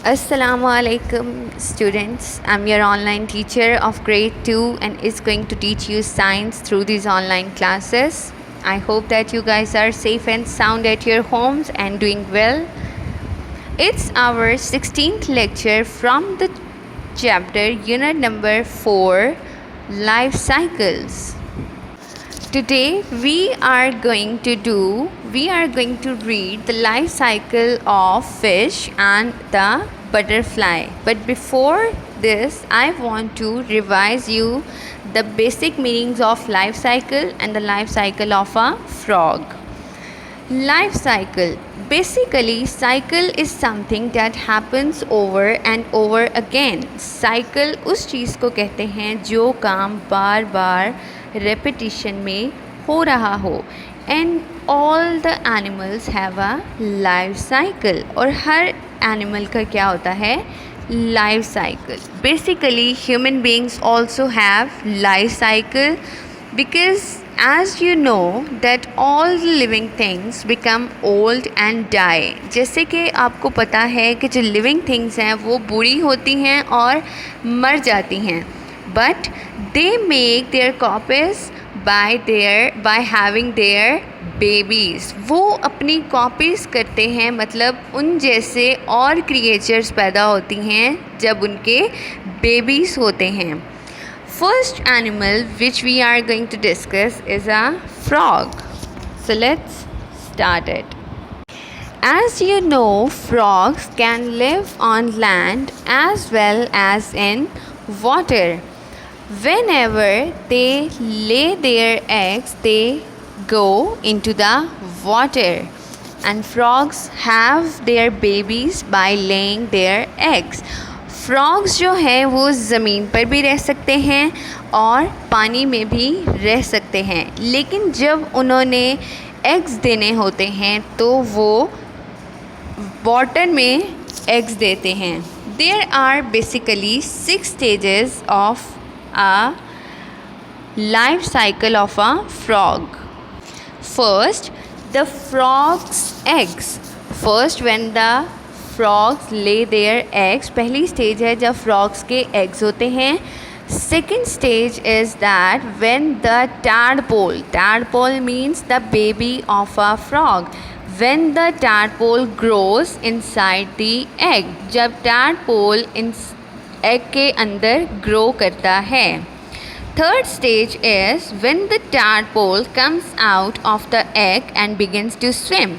Assalamu alaikum students. I'm your online teacher of grade 2 and is going to teach you science through these online classes. I hope that you guys are safe and sound at your homes and doing well. It's our 16th lecture from the chapter unit number 4, life cycles. Today we are going to read the life cycle of fish and the butterfly. But before this, I want to revise you the basic meanings of life cycle and the life cycle of a frog. Life cycle. Basically, cycle is something that happens over and over again. Cycle उस चीज़ को कहते हैं जो काम बार बार repetition में हो रहा हो. And all the animals have a life cycle. और हर animal का क्या होता है? Life cycle. Basically, human beings also have life cycle because as you know that all the living things become old and die. जैसे कि आपको पता है कि जो living things हैं वो बूढ़ी होती हैं और मर जाती हैं. But they make their copies by having their babies. वो अपनी copies करते हैं, मतलब उन जैसे और creatures पैदा होती हैं जब उनके babies होते हैं. First animal which we are going to discuss is a frog. So let's start it. As you know, frogs can live on land as well as in water. Whenever they lay their eggs, they go into the water. And frogs have their babies by laying their eggs. Frogs जो हैं वो ज़मीन पर भी रह सकते हैं और पानी में भी रह सकते हैं, लेकिन जब उन्होंने एग्स देने होते हैं तो वो वाटर में एग्स देते हैं. There are basically 6 stages of a life cycle of a frog. First, the frogs eggs. First when the frogs lay their eggs, पहली स्टेज है जब फ्रॉग्स के एग्स होते हैं. Second stage is that when the tadpole means the baby of a frog, when the tadpole grows inside the egg, जब tadpole इन egg के अंदर ग्रो करता है. Third stage is when the tadpole comes out of the egg and begins to swim.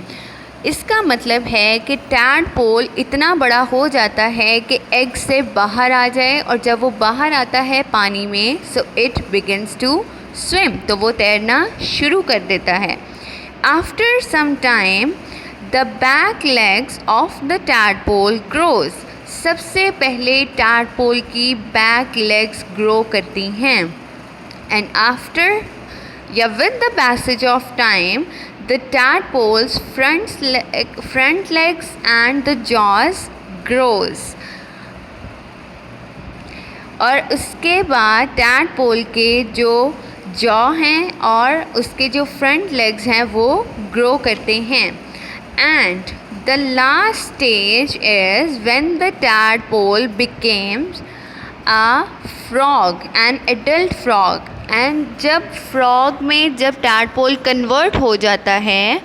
इसका मतलब है कि टैडपोल इतना बड़ा हो जाता है कि एग से बाहर आ जाए, और जब वो बाहर आता है पानी में, so it begins to swim, तो वो तैरना शुरू कर देता है. After some time the back legs of the tadpole grows. सबसे पहले टैडपोल की बैक लेग्स ग्रो करती हैं. And after or with the passage of time the tadpole's front legs and the jaws grows. और उसके बाद tadpole के जो जॉ हैं और उसके जो फ्रंट लेग्स हैं वो ग्रो करते हैं. And the last stage is when the tadpole becomes a frog, an adult frog. And जब फ्रॉग में जब टैडपोल कन्वर्ट हो जाता है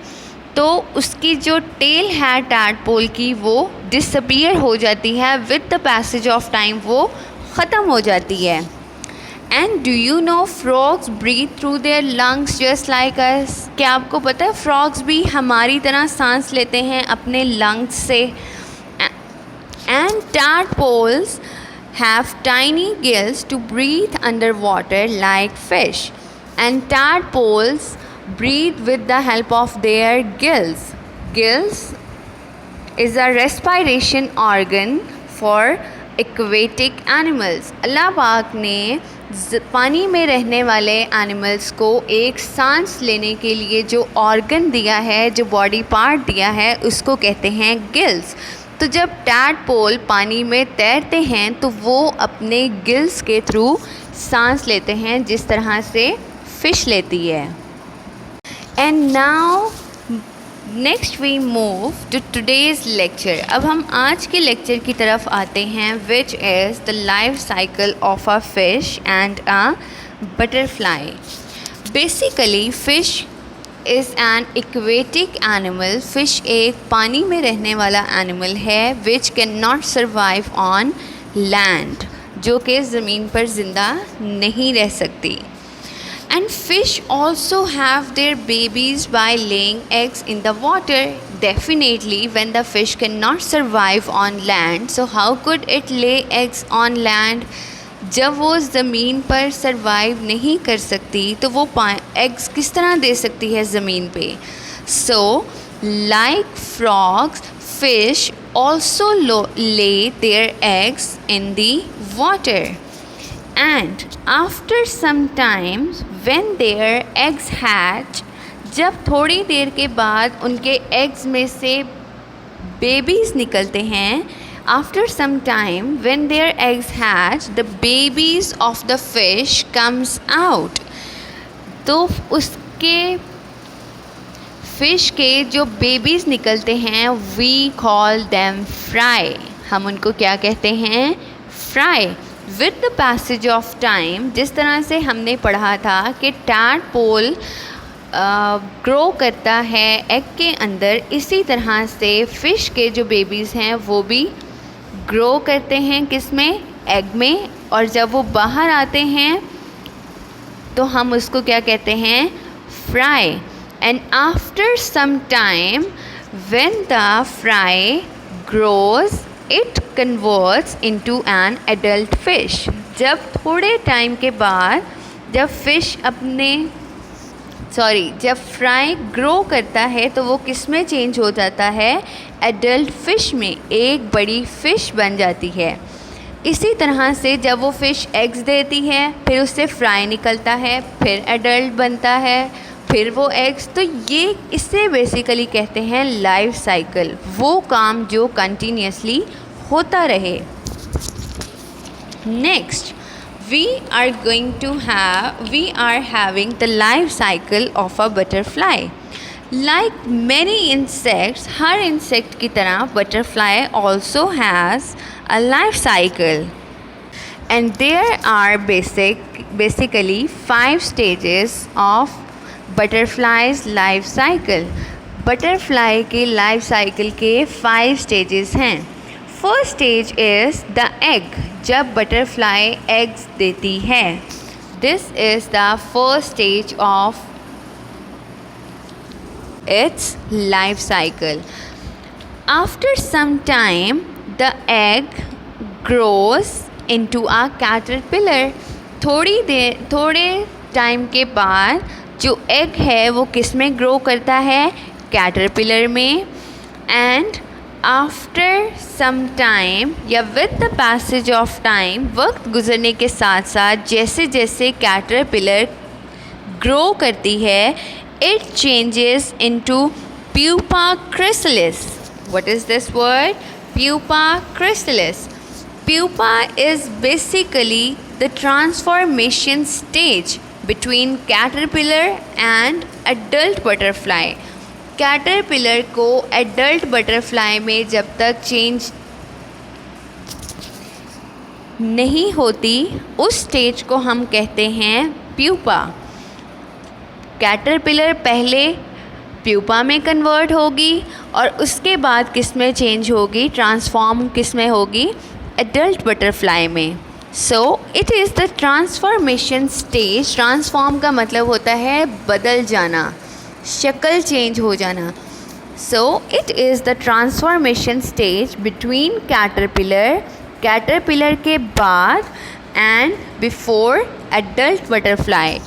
तो उसकी जो टेल है टैडपोल की वो डिसअपीयर हो जाती है. With the passage of time वो ख़त्म हो जाती है. And do you know frogs breathe through their lungs just like us. क्या आपको पता है फ्रॉग्स भी हमारी तरह सांस लेते हैं अपने लंग्स से. And tadpoles have tiny gills to breathe underwater like fish, and tadpoles breathe with the help of their gills. Gills is a respiration organ for aquatic animals. अल्लाह पाक ने पानी में रहने वाले एनिमल्स को एक सांस लेने के लिए जो ऑर्गन दिया है, जो बॉडी पार्ट दिया है, उसको कहते हैं गिल्स. तो जब टैडपोल पानी में तैरते हैं तो वो अपने गिल्स के थ्रू सांस लेते हैं, जिस तरह से फ़िश लेती है. And now next we move to today's lecture. अब हम आज के लेक्चर की तरफ आते हैं, which is the life cycle of a fish and a butterfly. Basically fish is an aquatic animal. Fish एक पानी में रहने वाला एनिमल है which can not survive on land, जो कि ज़मीन पर ज़िंदा नहीं रह सकती। And fish also have their babies by laying eggs in the water. Definitely, when the fish cannot survive on land, so how could it lay eggs on land? जब वो ज़मीन पर सर्वाइव नहीं कर सकती तो वो एग्स किस तरह दे सकती है ज़मीन पे? So, like frogs, fish also lay their eggs in the water. And after some time when their eggs hatch, जब थोड़ी देर के बाद उनके एग्स में से बेबीज़ निकलते हैं, after some time when their eggs hatch, the babies of the fish comes out. तो उसके फ़िश के जो बेबीज़ निकलते हैं, we call them fry. हम उनको क्या कहते हैं? fry. With the passage of time, जिस तरह से हमने पढ़ा था कि टैडपोल ग्रो करता है एग के अंदर, इसी तरह से फ़िश के जो बेबीज़ हैं वो भी ग्रो करते हैं किस में? एग में। और जब वो बाहर आते हैं तो हम उसको क्या कहते हैं? Fry. And after some time when the fry grows it converts into an adult fish. जब थोड़े टाइम के बाद जब फ्राई ग्रो करता है तो वो किस में चेंज हो जाता है? एडल्ट फिश में, एक बड़ी फ़िश बन जाती है। इसी तरह से जब वो फ़िश एग्स देती है, फिर उससे फ्राई निकलता है, फिर एडल्ट बनता है, फिर वो एग्स। तो ये इससे बेसिकली कहते हैं लाइफ साइकिल, वो काम जो कंटिन्यूसली होता रहे। Next we are having the life cycle of a butterfly. Like many insects, her insect की तरह butterfly also has a life cycle, and there are basically 5 stages of butterfly's life cycle. Butterfly के life cycle के 5 stages हैं। First stage is the egg, जब butterfly eggs देती है। This is the first stage of its life cycle. After some time the egg grows into a caterpillar. थोड़े time के बाद जो एग है वो किस में ग्रो करता है? कैटरपिलर में। एंड आफ्टर सम टाइम या with the passage of time, वक्त गुजरने के साथ साथ जैसे जैसे कैटरपिलर ग्रो करती है, it changes into pupa chrysalis. What is this word? Pupa chrysalis. Pupa is basically the transformation stage between caterpillar and adult butterfly. Caterpillar को एडल्ट बटरफ्लाई में जब तक चेंज नहीं होती, उस स्टेज को हम कहते हैं प्यूपा। कैटरपिलर पहले प्यूपा में कन्वर्ट होगी और उसके बाद किस में चेंज होगी? ट्रांसफॉर्म किस में होगी? एडल्ट बटरफ्लाई में। So it is the transformation stage. Transform का मतलब होता है बदल जाना, शक्ल चेंज हो जाना। So it is the transformation stage between caterpillar के बाद and before adult butterfly.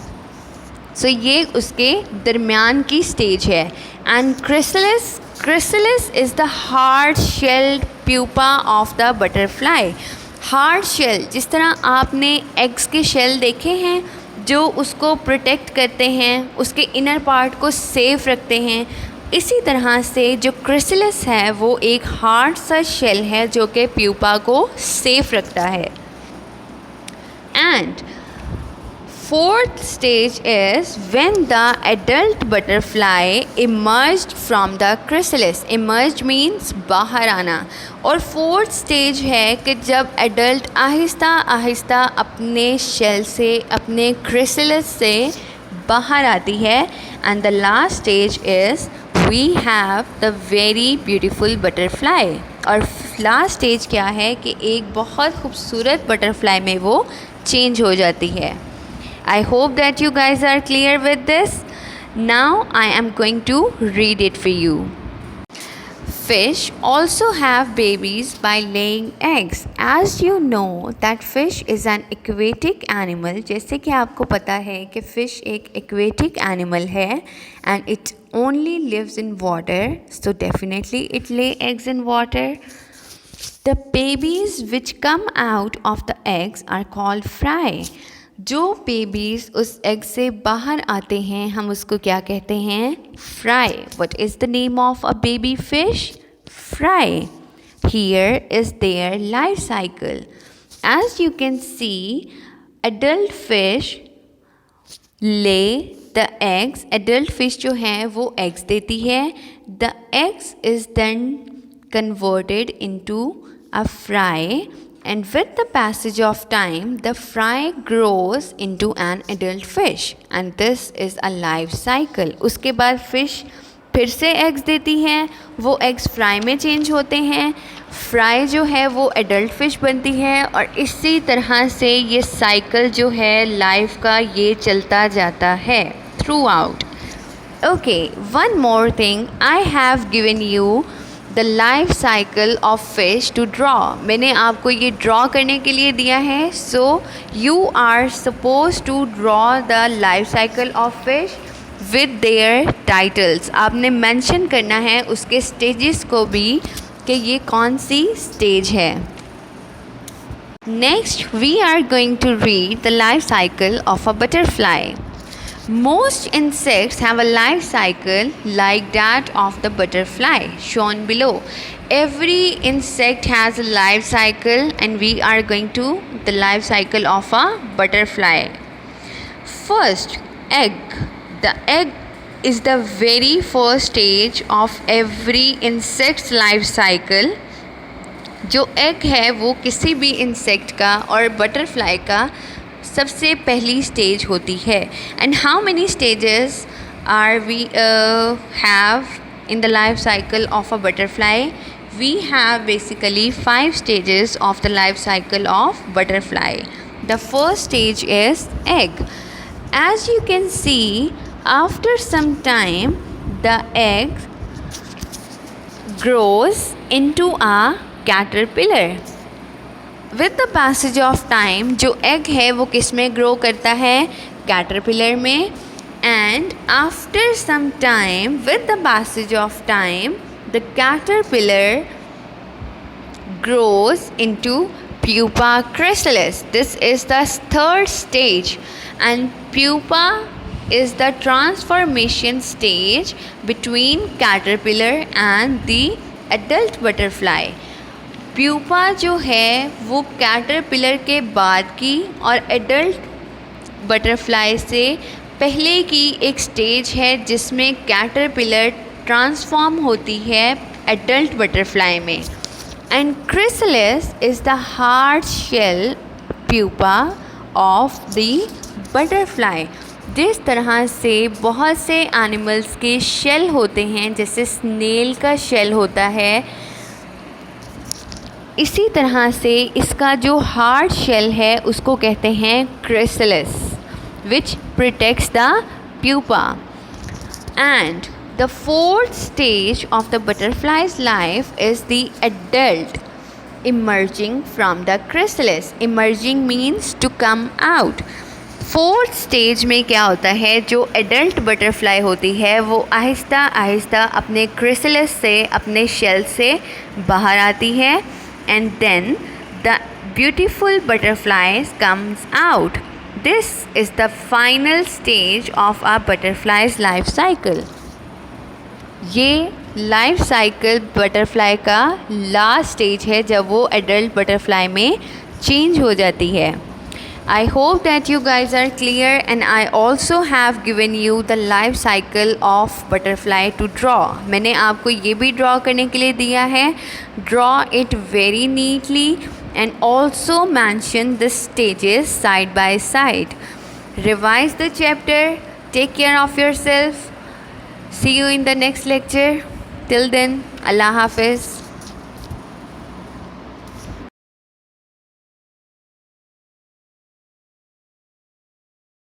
So ये उसके दरमियान की स्टेज है। And chrysalis is the hard shelled pupa of the butterfly. Hard shell, जिस तरह आपने एग्स के शेल देखे हैं जो उसको प्रोटेक्ट करते हैं, उसके इनर पार्ट को सेफ रखते हैं, इसी तरह से जो क्रिसलिस है वो एक हार्ड सा शेल है जो कि प्यूपा को सेफ रखता है। And Fourth stage is when the adult butterfly emerged from the chrysalis. Emerged means बाहर आना. और fourth stage है कि जब adult आहिस्ता आहिस्ता अपने shell से, अपने chrysalis से बाहर आती है. And the last stage is we have the very beautiful butterfly. और last stage क्या है कि एक बहुत खूबसूरत butterfly में वो change हो जाती है. I hope that you guys are clear with this. Now I am going to read it for you. Fish also have babies by laying eggs. As you know that fish is an aquatic animal. जैसे कि आपको पता है कि fish एक aquatic animal है and it only lives in water. So definitely it lay eggs in water. The babies which come out of the eggs are called fry. जो babies उस एग से बाहर आते हैं हम उसको क्या कहते हैं? Fry. What is the name of a baby fish? Fry. Here is their life cycle. As you can see adult fish lay the eggs. Adult fish जो है वो एग्स देती है. The eggs is then converted into a fry. And with the passage of time, the fry grows into an adult fish. And this is a life cycle. उसके बाद fish फिर से eggs देती है. वो eggs fry में change होते हैं. Fry जो है वो adult fish बनती है. और इसी तरह से ये cycle जो है life का ये चलता जाता है throughout. Okay, one more thing. I have given you the life cycle of fish to draw. मैंने आपको ये ड्रॉ करने के लिए दिया है. So you are suppose to draw the life cycle of fish with their titles. आपने mention करना है उसके स्टेजेस को भी कि ये कौन सी स्टेज है. Next we are going to read the life cycle of a butterfly. Most insects have a life cycle like that of the butterfly shown below. Every insect has a life cycle and we are going to the life cycle of a butterfly. First, egg. The egg is the very first stage of every insect's life cycle. जो egg है वो किसी भी insect का और butterfly का सबसे पहली स्टेज होती है. And how many stages are we have in the life cycle of a butterfly? We have basically 5 stages of the life cycle of butterfly. The first stage is egg. As you can see, after some time the egg grows into a caterpillar. With the passage of time जो egg है वो किस में grow करता है? Caterpillar में. And after some time with the passage of time the caterpillar grows into pupa chrysalis. This is the third stage, and pupa is the transformation stage between caterpillar and the adult butterfly. Pupa जो है वो caterpillar के बाद की और adult butterfly से पहले की एक स्टेज है जिसमें कैटरपिलर ट्रांसफॉर्म होती है एडल्ट बटरफ्लाई में. And chrysalis is the hard shell pupa of the butterfly. जिस तरह से बहुत से एनिमल्स के शेल होते हैं, जैसे स्नेल का शेल होता है, इसी तरह से इसका जो हार्ड शेल है उसको कहते हैं chrysalis, which protects the pupa. And the fourth stage of the butterfly's life is the adult emerging from the chrysalis. Emerging means to come out. Fourth stage में क्या होता है? जो एडल्ट बटरफ्लाई होती है वो आहिस्ता आहिस्ता अपने क्रिसलिस से, अपने शेल से बाहर आती है. And then the beautiful butterflies comes out. This is the final stage of a butterfly's life cycle. ये लाइफ साइकिल बटरफ्लाई का लास्ट स्टेज है जब वो एडल्ट बटरफ्लाई में चेंज हो जाती है. I hope that you guys are clear, and I also have given you the life cycle of butterfly to draw. मैंने आपको ये भी draw करने के लिए दिया है. Draw it very neatly and also mention the stages side by side. Revise the chapter. Take care of yourself. See you in the next lecture. Till then, Allah Hafiz.